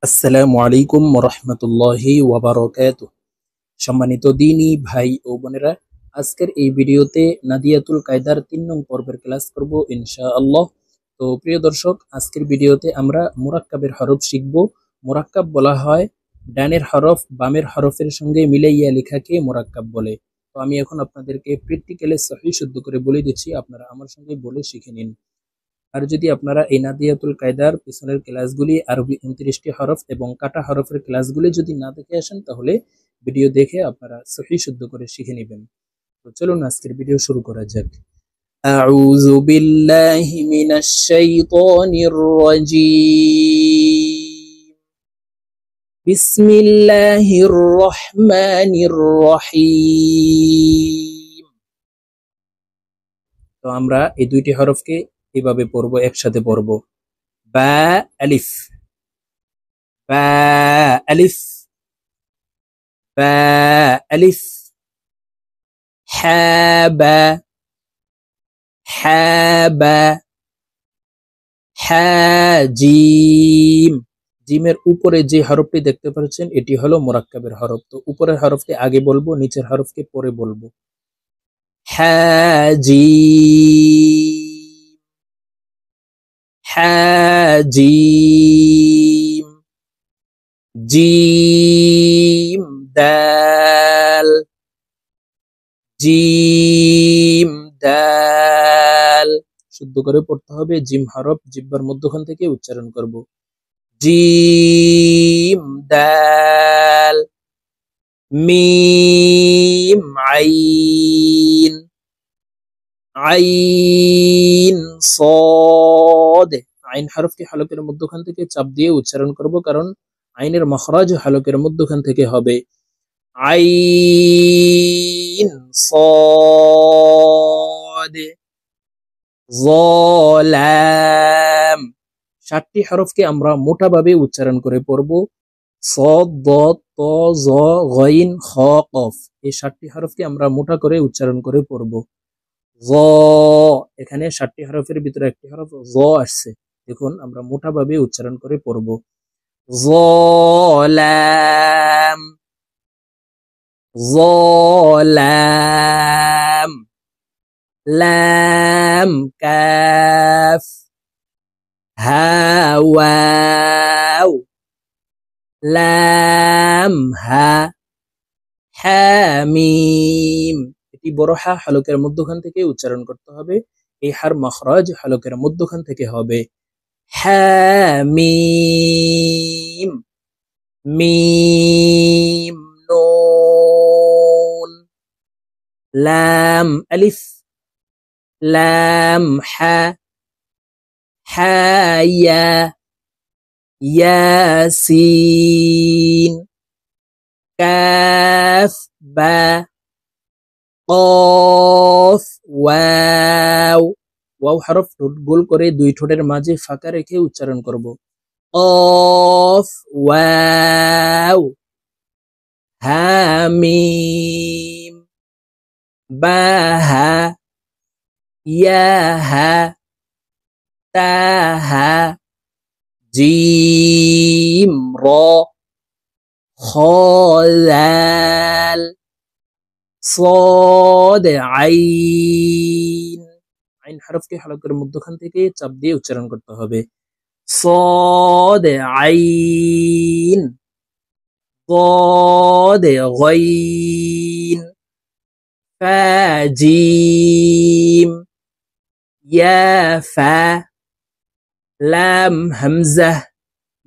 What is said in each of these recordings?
আসসালামু আলাইকুম ওরহমতুল্লাহি ওয়াবারাকাতুহু। সম্মানিত দিনী ভাই ও বোনেরা, আজকের এই ভিডিওতে নাদিয়াতুল কায়দার ৩ নং পর্বের ক্লাস করব ইনশাআল্লাহ। তো প্রিয় দর্শক, আজকের ভিডিওতে আমরা মুরাক্কাবের হরফ শিখব। মুরাক্কাব বলা হয় ডানের হরফ বামের হরফের সঙ্গে মিলাইয়া লেখাকে মুরাক্কাব বলে। তো আমি এখন আপনাদেরকে প্র্যাকটিক্যালি সহিহ শুদ্ধ করে বলে দিচ্ছি, আপনারা আমার সঙ্গে বলে শিখে নিন। আর যদি আপনারা এই নাদিয়াতুল কায়দার পিছনের ক্লাসগুলি আরবি 29টি হরফ এবং কাটা হরফের ক্লাসগুলি যদি না দেখে আসেন, তাহলে ভিডিও দেখে আপনারা সহিহ শুদ্ধ করে শিখে নেবেন। তো চলুন আজকের ভিডিও শুরু করা যাক। আউযু বিল্লাহি মিনাশ শাইতানির রাজীম। বিসমিল্লাহির রহমানির রহিম। তো আমরা এই দুইটি হরফকে এভাবে পড়বো, একসাথে পড়বো। বা আলিফ, বা আলিফ, বা আলিফ, হ্যাঁ বা, হ্যাঁ বা, হ্যাঁ জিম। জিমের উপরে যে হরফটি দেখতে পাচ্ছেন এটি হলো মুরাক্কাবের হরফ। তো উপরের হরফটি আগে বলবো, নিচের হরফকে পরে বলবো। হ্যাঁ জিম, হ্যাঁ জিম, জিম দাল, জিম দাল। শুদ্ধ করে পড়তে হবে, জিম হরফ জিহ্বার মধ্যখান থেকে উচ্চারণ করব। জিম দাল, মিম আইন, আইন সদ। আইন হরফটি হলকের মধ্যখান থেকে চাপ দিয়ে উচ্চারণ করব, কারণ আইনের মখরাজ হলকের মধ্যখান থেকে হবে। আইন صاد ظلام। 7টি হরফকে আমরা মোটাভাবে উচ্চারণ করে পড়ব। صاد ضاد ط ظ غين خ قاف। এই 7টি হরফকে আমরা মোটা করে উচ্চারণ করে পড়ব। জ, এখানে 7টি হরফের ভিতরে একটি হরফ জ আসছে, দেখুন আমরা মোটাভাবে উচ্চারণ করে পড়ব। ظلام ظلام। লাম কাফ, হা ওয়াও, লাম হা, হামিম। এটি বড় হা হলকের মধ্যখান থেকে উচ্চারণ করতে হবে। এই হার মখরাজ হলকের মধ্যখান থেকে হবে। হামিম, মিম নুন, লাম আলিফ, লাম হা, হা ইয়া, ইয়াসিন, কাফ বা, কফ ওয়াও। ওয়াও হরফ ঠোঁট গোল করে দুই ঠোঁটের মাঝে ফাঁকা রেখে উচ্চারণ করব। কফ ওয়াও, হামিম, বাহা, ইয়াহা, তাহা, জিম র, খজাল, صاد আইন। আইন হরফকে হলকের মধ্যখান থেকে চাপ দিয়ে উচ্চারণ করতে হবে। صاد আইন, صاد غين، فا জিম, ইয়া ফা, লাম হামজা।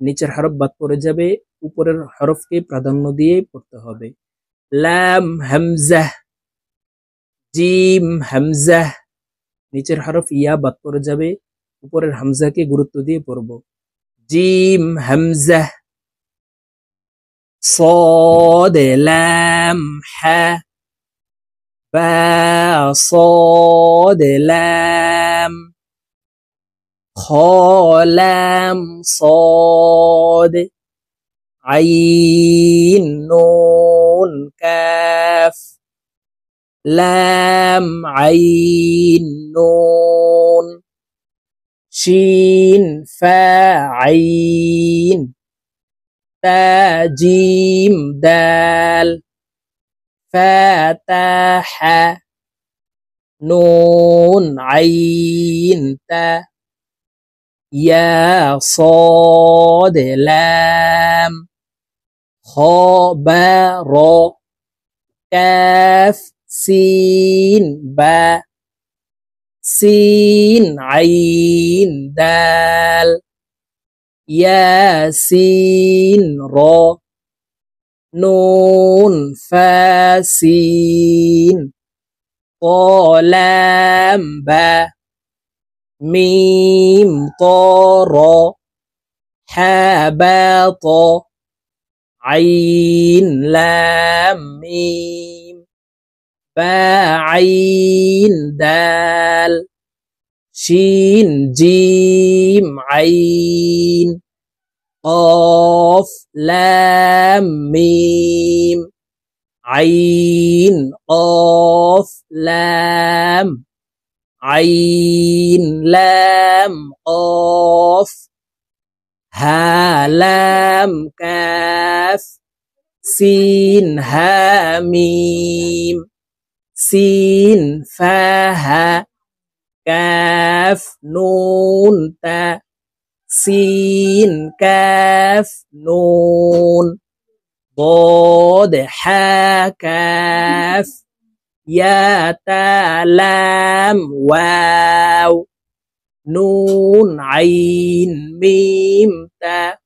নিচের হরফ বাদ পড়ে যাবে, উপরের হরফকে প্রাধান্য দিয়ে পড়তে হবে। লাম হামজা, জিম হামজা। নিচের হরফ ইয়া বাদ পড়ে যাবে, উপরের হামজাকে গুরুত্ব দিয়ে পড়ব। জিম হামজা, صاد লাম হা, বা صاد লাম, খ লাম صاد, আইন নুন কাফ, লাম আইন নুন, শিন ফা আইন, تا جيم دال فتح نون عين تا يا صاد لام خبر كاف سين با سين عين دال ياسين را نون فاسين طالام با ميم طارا حبط عين لام ميم بعين دال شين جيم عين قاف لام ميم عين قاف لام عين لام قاف ها لام كاف سين ها ميم سين فها كاف نون تا سين كاف نون ضاد حا كاف يا تا لام واو نون عين ميم تا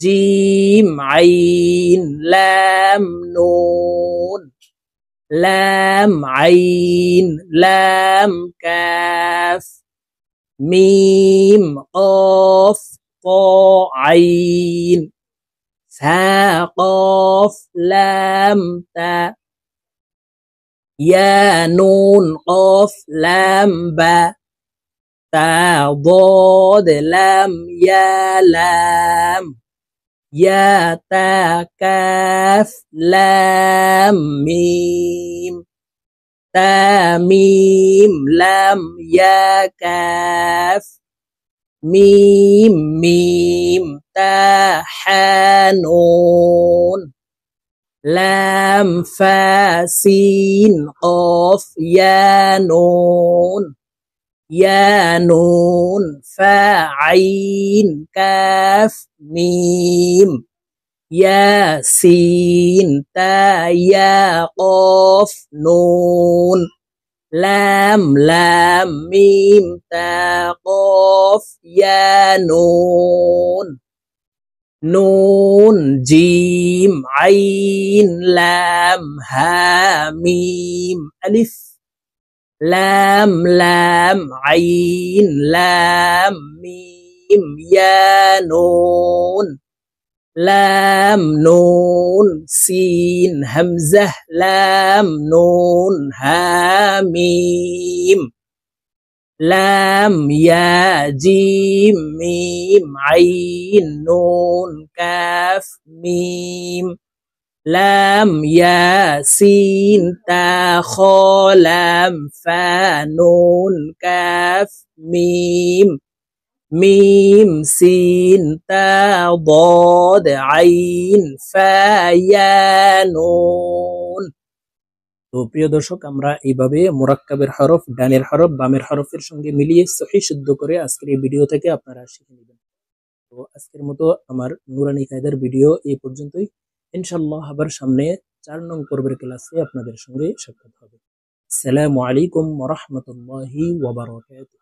جيم عين لام نون لام عين لام كاف ميم قاف طا عين ثا قاف لام تا يا نون قاف لام با تا ضاد لام يا لام يا تا كاف لام ميم تا ميم لام يا كاف ميم ميم تا حانون لام فا سين قاف يا نون يا نون فا عين كاف ميم يا سين تا يا قاف نون لام لام ميم تا قاف يا نون نون جيم عين لام ها ميم ألف لام لام عين لام ميم يا نون لام نون سين همزة لام نون ها ميم لام يا جيم ميم عين نون كاف ميم لام يا سين تا خا لام فا نون كاف ميم ميم سين تا ضاد عين فا يا نون। তো প্রিয় দর্শক, আমরা এইভাবে মুরাক্কাবের হরফ, ডানের হরফ, বামের হরফের সঙ্গে মিলিয়ে সহিহ শুদ্ধ করে আজকের এই ভিডিও থেকে আপনারা শিখে নেবেন। তো আজকের মতো আমার নুরানি কায়দার ভিডিও এই পর্যন্তই। ইনশাআল্লাহ আবার সামনে 4 নং পর্বের ক্লাসে আপনাদের সঙ্গে সাক্ষাৎ হবে। আসসালামু আলাইকুম ওয়া রাহমাতুল্লাহি ওয়া বারাকাতুহু।